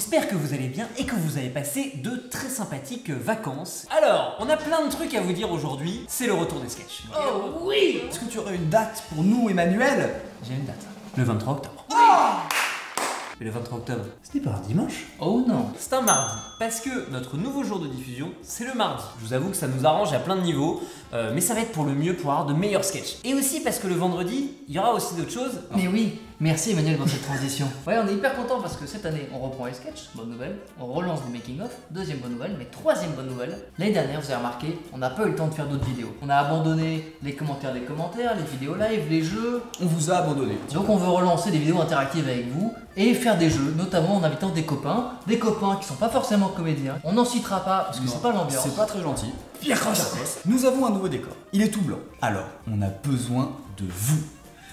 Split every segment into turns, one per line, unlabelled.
j'espère que vous allez bien et que vous avez passé de très sympathiques vacances. Alors, on a plein de trucs à vous dire aujourd'hui, c'est le retour des sketchs.
Oh oui! Est-ce que tu aurais une date pour nous, Emmanuel?
J'ai une date, le 23 octobre. Mais le 23 octobre,
Ce n'est pas un dimanche.
oh non, c'est un mardi, parce que notre nouveau jour de diffusion, c'est le mardi. Je vous avoue que ça nous arrange à plein de niveaux, mais ça va être pour le mieux, pour avoir de meilleurs sketchs. Et aussi parce que le vendredi, il y aura aussi d'autres choses.
Mais oui, merci Emmanuel pour cette transition. Ouais, on est hyper content parce que cette année, on reprend les sketchs, bonne nouvelle. On relance des making-of, deuxième bonne nouvelle. Mais troisième bonne nouvelle, l'année dernière, vous avez remarqué, on n'a pas eu le temps de faire d'autres vidéos. On a abandonné les commentaires des commentaires, les vidéos live, les jeux.
On vous a abandonné.
Donc on veut relancer des vidéos interactives avec vous et faire des jeux, notamment en invitant des copains qui sont pas forcément comédiens. On n'en citera pas parce que
Non,
c'est pas l'ambiance.
C'est pas très gentil. Nous avons un nouveau décor. Il est tout blanc. Alors, on a besoin de vous.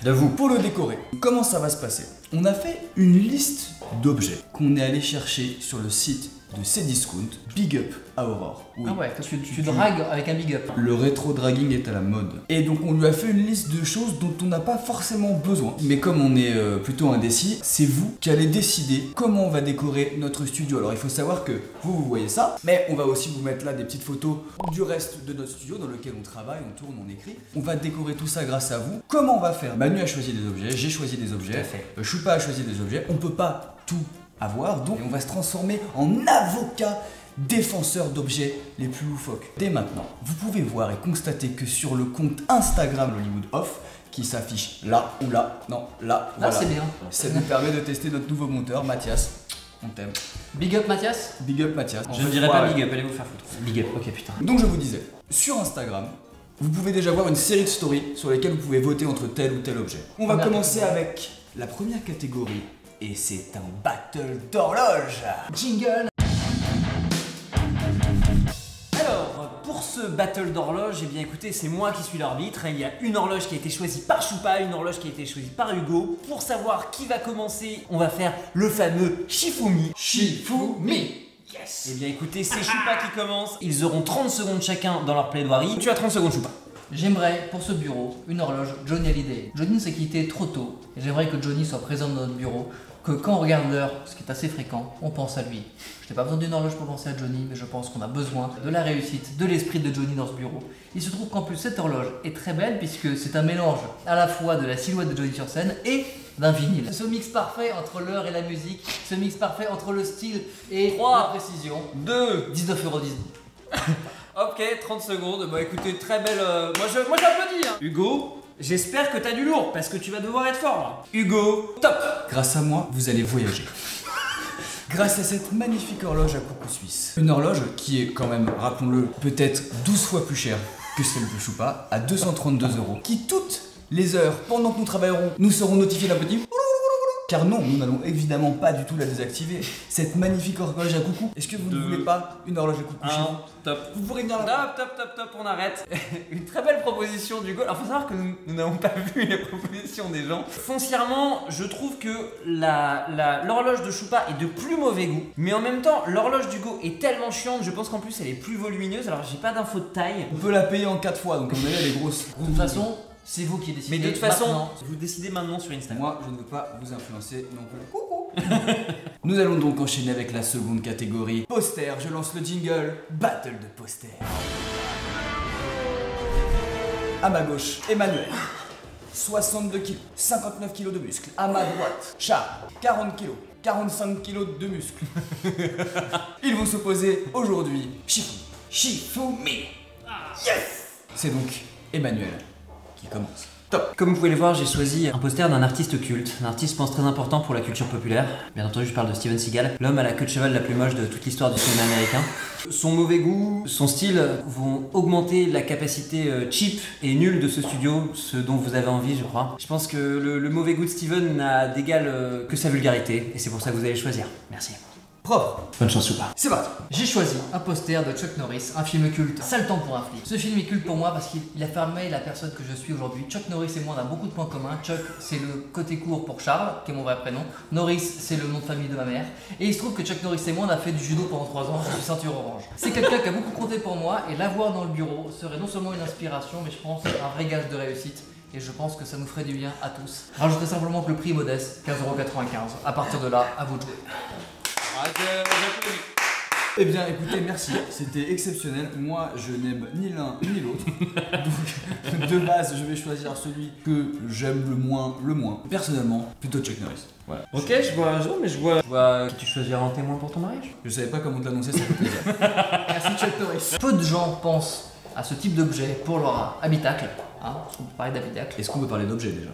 De vous.
Pour le décorer. Comment ça va se passer? On a fait une liste d'objets qu'on est allé chercher sur le site de Cdiscount. Big up à Aurore. Oui.
Ah ouais, parce que tu dragues avec un big up.
Le rétro dragging est à la mode. Et donc on lui a fait une liste de choses dont on n'a pas forcément besoin. Mais comme on est plutôt indécis, c'est vous qui allez décider comment on va décorer notre studio. Alors il faut savoir que vous voyez ça, mais on va aussi vous mettre là des petites photos du reste de notre studio dans lequel on travaille, on tourne, on écrit. On va décorer tout ça grâce à vous. Comment on va faire? Manu a choisi des objets, j'ai choisi des objets, Choupa a choisi des objets. On peut pas tout avoir, donc on va se transformer en avocat défenseur d'objets les plus loufoques. Dès maintenant, vous pouvez voir et constater que sur le compte Instagram Hollywood Off, qui s'affiche là ou là, non, là,
Là,
voilà.
c'est bien.
Ça nous permet de tester notre nouveau monteur, Mathias. On t'aime.
Big up Mathias.
Big up Mathias.
Je ne dirais pas big up, allez vous faire foutre. Big up, ok putain.
Donc je vous disais, sur Instagram, vous pouvez déjà voir une série de stories sur lesquelles vous pouvez voter entre tel ou tel objet. On va
Première
commencer avec la première catégorie, et c'est un battle d'horloge.
Jingle.
Alors, pour ce battle d'horloge, eh bien écoutez, c'est moi qui suis l'arbitre. Il y a une horloge qui a été choisie par Choupa, une horloge qui a été choisie par Hugo. Pour savoir qui va commencer, on va faire le fameux Shifumi.
Shifumi.
Yes. Eh bien écoutez, c'est Choupa qui commence. Ils auront 30 secondes chacun dans leur plaidoirie. Tu as 30 secondes Choupa.
J'aimerais pour ce bureau une horloge Johnny Hallyday. Johnny s'est quitté trop tôt et j'aimerais que Johnny soit présent dans notre bureau, que quand on regarde l'heure, ce qui est assez fréquent, on pense à lui. Je n'ai pas besoin d'une horloge pour penser à Johnny, mais je pense qu'on a besoin de la réussite, de l'esprit de Johnny dans ce bureau. Il se trouve qu'en plus cette horloge est très belle puisque c'est un mélange à la fois de la silhouette de Johnny sur scène et d'un vinyle. Ce mix parfait entre l'heure et la musique, ce mix parfait entre le style et
3,
la précision.
2,
19,10 €.
ok, 30 secondes. Bah écoutez, très belle. Moi j'applaudis. Hein. Hugo, j'espère que t'as du lourd parce que tu vas devoir être fort là. Hugo, top.
Grâce à moi, vous allez voyager. Grâce à cette magnifique horloge à coucou suisse. Une horloge qui est quand même, rappelons-le, peut-être 12 fois plus chère que celle de Choupa, à 232 €. Qui toutes les heures, pendant que nous travaillerons, nous serons notifiés d'un petit... Car non, nous n'allons évidemment pas du tout la désactiver. Cette magnifique horloge à coucou. Est-ce que vous ne voulez pas une horloge à coucou chez vous?
Top.
Vous pourrez venir là.
Top, on arrête. Une très belle proposition d'Hugo. Alors faut savoir que nous n'avons pas vu les propositions des gens. Foncièrement, je trouve que l'horloge de Choupa est de plus mauvais goût. Mais en même temps, l'horloge d'Hugo est tellement chiante, je pense qu'en plus elle est plus volumineuse. Alors j'ai pas d'infos de taille.
On peut la payer en 4 fois, donc comme vous voyez, elle est grosse.
De toute façon, c'est vous qui décidez.
Mais de toute façon,
maintenant.
vous décidez maintenant sur Instagram.
Moi, je ne veux pas vous influencer non plus. Coucou. Nous allons donc enchaîner avec la seconde catégorie. Poster, je lance le jingle. Battle de poster. À ma gauche, Emmanuel. 62 kg, 59 kg de muscles. À ma droite, Charles, 40 kg, 45 kg de muscles. Ils vont s'opposer aujourd'hui. Shifumi. Yes. C'est donc Emmanuel qui commence. Top.
Comme vous pouvez le voir, j'ai choisi un poster d'un artiste culte, un artiste je pense très important pour la culture populaire. Bien entendu, je parle de Steven Seagal, l'homme à la queue de cheval la plus moche de toute l'histoire du cinéma américain. Son mauvais goût, son style vont augmenter la capacité cheap et nulle de ce studio, ce dont vous avez envie, je crois. Je pense que le mauvais goût de Steven n'a d'égal que sa vulgarité, et c'est pour ça que vous allez choisir. Merci.
Propre.
Bonne chance ou pas.
C'est parti.
J'ai choisi un poster de Chuck Norris, un film culte. Sale temps pour un flic. Ce film est culte pour moi parce qu'il a formé la personne que je suis aujourd'hui. Chuck Norris et moi on a beaucoup de points communs. Chuck c'est le côté court pour Charles, qui est mon vrai prénom. Norris c'est le nom de famille de ma mère. Et il se trouve que Chuck Norris et moi on a fait du judo pendant 3 ans, je suis ceinture orange. C'est quelqu'un qui a beaucoup compté pour moi et l'avoir dans le bureau serait non seulement une inspiration mais je pense un vrai gage de réussite. Et je pense que ça nous ferait du bien à tous. Rajouterai simplement que le prix est modeste, 15,95 €. À partir de là, à vous de jouer.
Eh bien, écoutez, merci, c'était exceptionnel. Moi, je n'aime ni l'un ni l'autre. Donc, de base, je vais choisir celui que j'aime le moins. Personnellement, plutôt Chuck Norris. Voilà.
Ok, je vois qui tu choisiras en témoin pour ton mariage.
Je savais pas comment te l'annoncer, ça fait plaisir.
Merci Chuck Norris. Peu de gens pensent à ce type d'objet pour leur habitacle. Hein, on peut parler d'habitacle.
Est-ce qu'on peut parler d'objet déjà?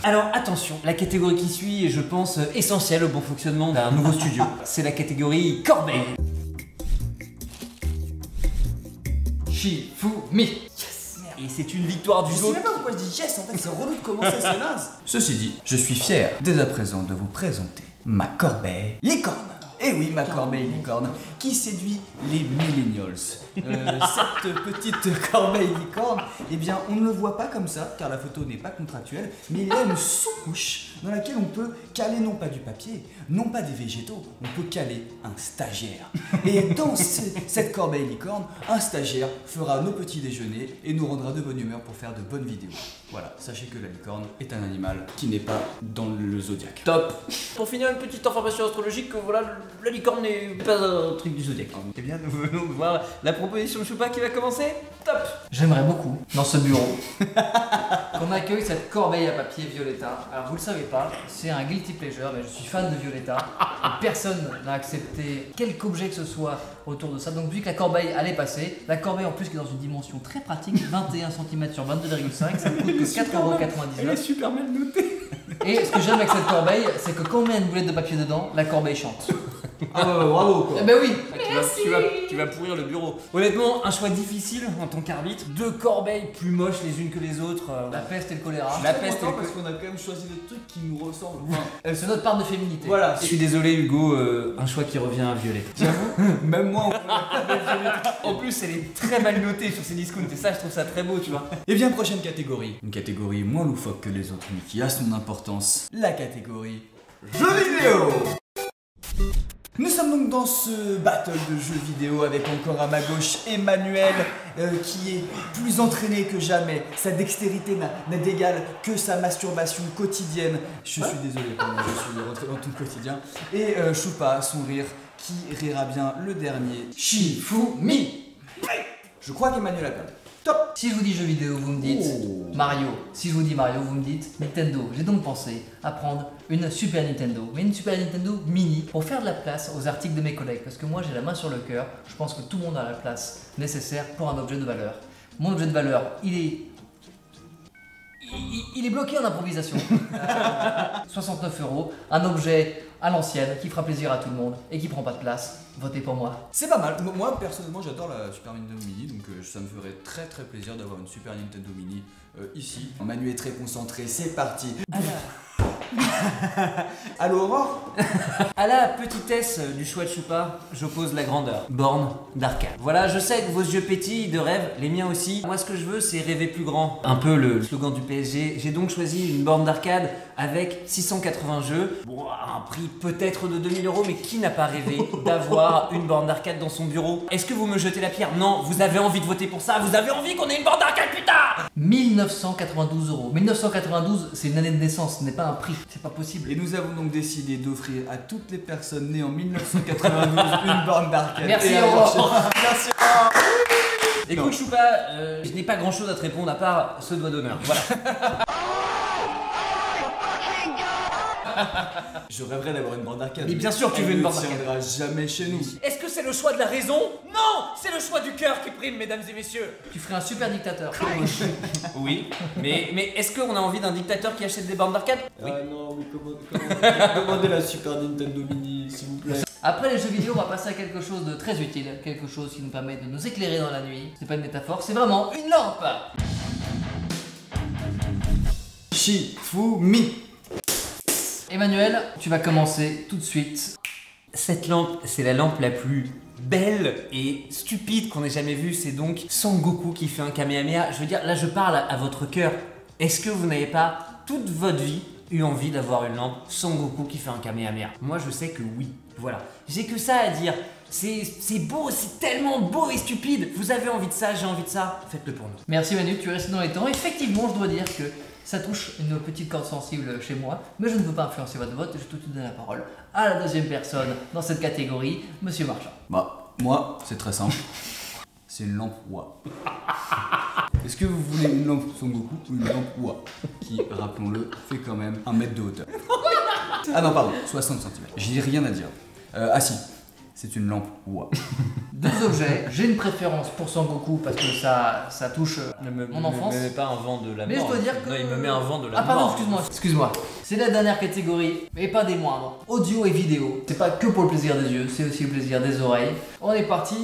Alors attention, la catégorie qui suit est, je pense, essentielle au bon fonctionnement d'un nouveau studio. C'est la catégorie corbeille.
Shifumi.
Et c'est une victoire du
Je sais
zoo.
même pas pourquoi je dis yes, en fait, c'est relou de commencer, c'est naze. Ceci dit, je suis fier dès à présent de vous présenter ma corbeille licorne. Eh oui, ma corbeille licorne qui séduit les millennials. Cette petite corbeille licorne, eh bien, on ne le voit pas comme ça, car la photo n'est pas contractuelle, mais il y a une sous-couche dans laquelle on peut caler non pas du papier, non pas des végétaux, on peut caler un stagiaire. Et dans cette corbeille licorne, un stagiaire fera nos petits déjeuners et nous rendra de bonne humeur pour faire de bonnes vidéos. Voilà, sachez que la licorne est un animal qui n'est pas dans le zodiaque.
Top. Pour finir, une petite information astrologique, voilà, la licorne n'est pas un truc du zodiaque. Eh bien, nous venons de voir la proposition de Choupa qui va commencer. Top.
J'aimerais beaucoup, dans ce bureau, qu'on accueille cette corbeille à papier Violetta. Alors vous le savez pas, c'est un guilty pleasure, mais je suis fan de Violetta. Et personne n'a accepté quelque objet que ce soit autour de ça. Donc vu que la corbeille allait passer, la corbeille en plus qui est dans une dimension très pratique, 21 cm sur 22,5, ça ne coûte que 4,99 €.
super mal notée.
Et ce que j'aime avec cette corbeille, c'est que quand on met une boulette de papier dedans, la corbeille chante.
Ah ouais, bravo quoi.
Eh ben oui.
Tu vas pourrir le bureau. Honnêtement, un choix difficile en tant qu'arbitre. Deux corbeilles plus moches les unes que les autres.
La peste et le choléra.
La peste et le
parce qu'on a quand même choisi des trucs qui nous ressemblent. Enfin,
C'est notre part de féminité.
voilà.
Je suis désolé Hugo, un choix qui revient à Violet.
Même moi, on prend la corbeille Violetta.
En plus, elle est très mal notée sur ses discounts et ça, je trouve ça très beau, tu vois.
Et bien, prochaine catégorie. Une catégorie moins loufoque que les autres, mais qui a son importance. La catégorie jeux vidéo. Nous sommes donc dans ce battle de jeux vidéo avec encore à ma gauche Emmanuel qui est plus entraîné que jamais. Sa dextérité n'a d'égal que sa masturbation quotidienne. Je suis désolé quand je suis rentré dans ton quotidien. Et Choupa, son rire, qui rira bien le dernier.
Shifumi.
Je crois qu'Emmanuel a perdu. Top.
Si je vous dis jeux vidéo, vous me dites
Oh.
Mario. Si je vous dis Mario, vous me dites Nintendo. J'ai donc pensé à prendre une Super Nintendo, mais une Super Nintendo mini pour faire de la place aux articles de mes collègues. Parce que moi, j'ai la main sur le cœur. Je pense que tout le monde a la place nécessaire pour un objet de valeur. Mon objet de valeur, il est bloqué en improvisation. 69 €. Un objet à l'ancienne qui fera plaisir à tout le monde et qui prend pas de place. Votez pour moi.
C'est pas mal. Moi, personnellement, j'adore la Super Nintendo Mini, donc ça me ferait très très plaisir d'avoir une Super Nintendo Mini ici. Manu est très concentré, c'est parti. Allô Aurore.
À la petitesse du choix de Choupa, j'oppose la grandeur. Borne d'arcade. Voilà, je sais que vos yeux pétillent de rêve, les miens aussi. Moi, ce que je veux, c'est rêver plus grand. Un peu le slogan du PSG. J'ai donc choisi une borne d'arcade avec 680 jeux. Bon, à un prix peut-être de 2000 €, mais qui n'a pas rêvé d'avoir une borne d'arcade dans son bureau? Est-ce que vous me jetez la pierre? Non, vous avez envie de voter pour ça? Vous avez envie qu'on ait une borne d'arcade, putain!
1992 €. 1992, c'est une année de naissance, ce n'est pas un prix. C'est pas possible.
Et nous avons donc décidé d'offrir à toutes les personnes nées en 1992 une borne d'arcade.
Merci
Et
Aurore.
Merci Aurore.
Écoute Choupa, je n'ai pas grand chose à te répondre à part ce doigt d'honneur. Voilà.
Je rêverais d'avoir une borne d'arcade.
Mais bien sûr que tu veux une borne d'arcade.
Elle ne tiendra jamais chez nous.
Est-ce que c'est le choix de la raison? Non! C'est le choix du cœur qui prime, mesdames et messieurs.
Tu ferais un super dictateur.
Oui, mais est-ce qu'on a envie d'un dictateur qui achète des bornes d'arcade? Oui.
Ah non, mais commandez la Super Nintendo Mini, s'il vous plaît.
Après les jeux vidéo, on va passer à quelque chose de très utile, quelque chose qui nous permet de nous éclairer dans la nuit. C'est pas une métaphore, c'est vraiment une lampe.
Shifumi.
Emmanuel, tu vas commencer tout de suite.
Cette lampe, c'est la lampe la plus belle et stupide qu'on ait jamais vue. C'est donc Sangoku qui fait un Kamehameha. Je veux dire, là je parle à votre cœur. Est-ce que vous n'avez pas toute votre vie eu envie d'avoir une lampe Sangoku qui fait un Kamehameha? Moi je sais que oui. Voilà. J'ai que ça à dire. C'est beau, c'est tellement beau et stupide. Vous avez envie de ça, j'ai envie de ça. Faites-le pour nous.
Merci Manu, tu es resté dans les temps. Effectivement, je dois dire que Ça touche une petite corde sensible chez moi, mais je ne veux pas influencer votre vote, je vais tout de suite donner la parole à la deuxième personne dans cette catégorie, Monsieur Marchand.
Bah, moi, c'est très simple. C'est une lampe Wa. Est-ce que vous voulez une lampe Son Goku ou une lampe Wa qui, rappelons-le, fait quand même 1 mètre de hauteur? Ah non, pardon, 60 cm. J'ai rien à dire. Ah si, c'est une lampe Wa.
Deux objets, j'ai une préférence pour Son Goku parce que ça touche mon enfance.
Il me met pas un vent de la mort.
Mais je dois dire que...
Non, il me met un vent de la
Ah pardon,
mort.
excuse-moi. C'est la dernière catégorie, mais pas des moindres. Audio et vidéo. C'est pas que pour le plaisir des yeux, c'est aussi le plaisir des oreilles. On est parti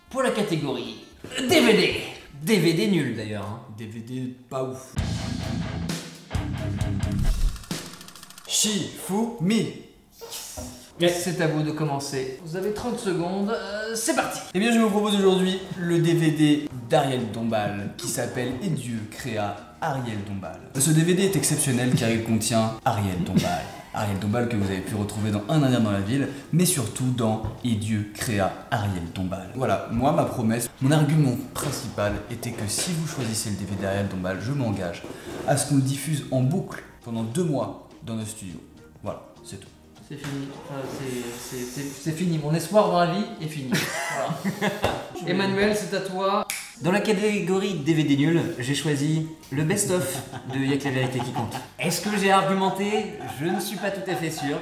pour la catégorie DVD.
DVD nul d'ailleurs. Hein.
DVD pas ouf. Shifumi.
C'est à vous de commencer. Vous avez 30 secondes, c'est parti.
Eh bien, je vous propose aujourd'hui le DVD d'Ariel Dombal qui s'appelle Et Dieu créa Ariel Dombal. Ce DVD est exceptionnel car il contient Ariel Dombal. Ariel Dombal que vous avez pu retrouver dans Un Indien dans la ville, mais surtout dans Et Dieu créa Ariel Dombal. Voilà, moi, ma promesse, mon argument principal était que si vous choisissez le DVD d'Ariel Dombal, je m'engage à ce qu'on le diffuse en boucle pendant 2 mois dans nos studios. Voilà, c'est tout.
C'est fini. C'est fini. Mon espoir dans la vie est fini. Voilà. Emmanuel, c'est à toi.
Dans la catégorie DVD nul, j'ai choisi le best-of de Y'a que la vérité qui compte. Est-ce que j'ai argumenté? Je ne suis pas tout à fait sûr.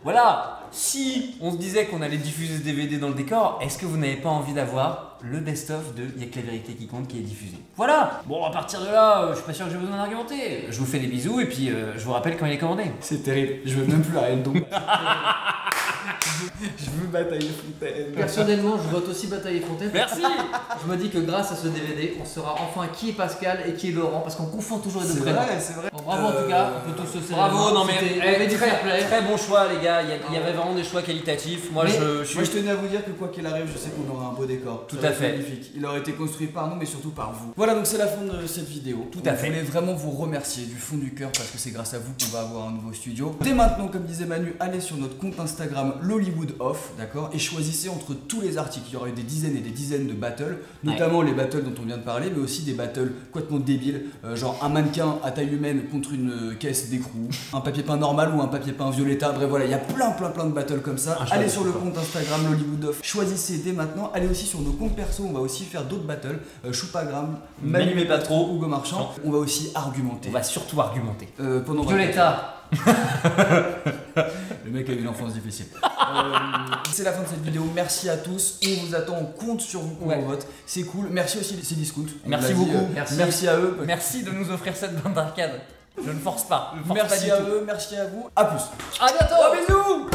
Voilà, si on se disait qu'on allait diffuser ce DVD dans le décor, est-ce que vous n'avez pas envie d'avoir le best-of de Y'a que la vérité qui compte qui est diffusé? Voilà. Bon, à partir de là, je suis pas sûr que j'ai besoin d'argumenter. Je vous fais des bisous et puis je vous rappelle quand il est commandé.
C'est terrible, je veux même plus Ariel Dombal. Je veux Bataille Fontaine.
Personnellement, je vote aussi Bataille Fontaine.
Merci.
Je me dis que grâce à ce DVD, on saura enfin qui est Pascal et qui est Laurent, parce qu'on confond toujours les deux
C'est
prénoms.
vrai, c'est vrai.
Bon, bravo en tout cas, on peut tous se serrer.
Bravo, non mais
il y avait du fair play.
très bon choix les gars, il y avait vraiment des choix qualitatifs. Moi
Mais-
Moi je tenais à vous dire que quoi qu'il arrive, je sais qu'on aura un beau décor.
Tout
Ça va
à
être
fait.
Magnifique. Il aurait été construit par nous, mais surtout par vous. Voilà, donc c'est la fin de cette vidéo.
Tout à fait.
Je voulais vraiment vous remercier du fond du cœur parce que c'est grâce à vous qu'on va avoir un nouveau studio. Dès maintenant, comme disait Manu, allez sur notre compte Instagram l'Hollywood Off, d'accord, et choisissez entre tous les articles. Il y aura eu des dizaines et des dizaines de battles, notamment les battles dont on vient de parler, mais aussi des battles complètement débiles, genre un mannequin à taille humaine contre une caisse d'écrou, un papier peint normal ou un papier peint violetta. Bref, voilà, il y a plein de battles comme ça. Allez sur le compte Instagram l'Hollywood Off, choisissez dès maintenant. Allez aussi sur nos comptes perso, on va aussi faire d'autres battles. Choupagram,
Manu mais pas trop,
Hugo Marchand. On va aussi argumenter.
On va surtout argumenter.
Pendant
Violetta.
Le mec a eu une enfance difficile. C'est la fin de cette vidéo. Merci à tous. On vous attend. On compte sur vous pour vos votes. C'est cool. Merci aussi les Cdiscount.
Merci beaucoup.
Merci à eux.
Merci de nous offrir cette bande d'arcade. Je ne force pas.
Merci à eux. Merci à vous. À plus.
À bientôt.
Bisous.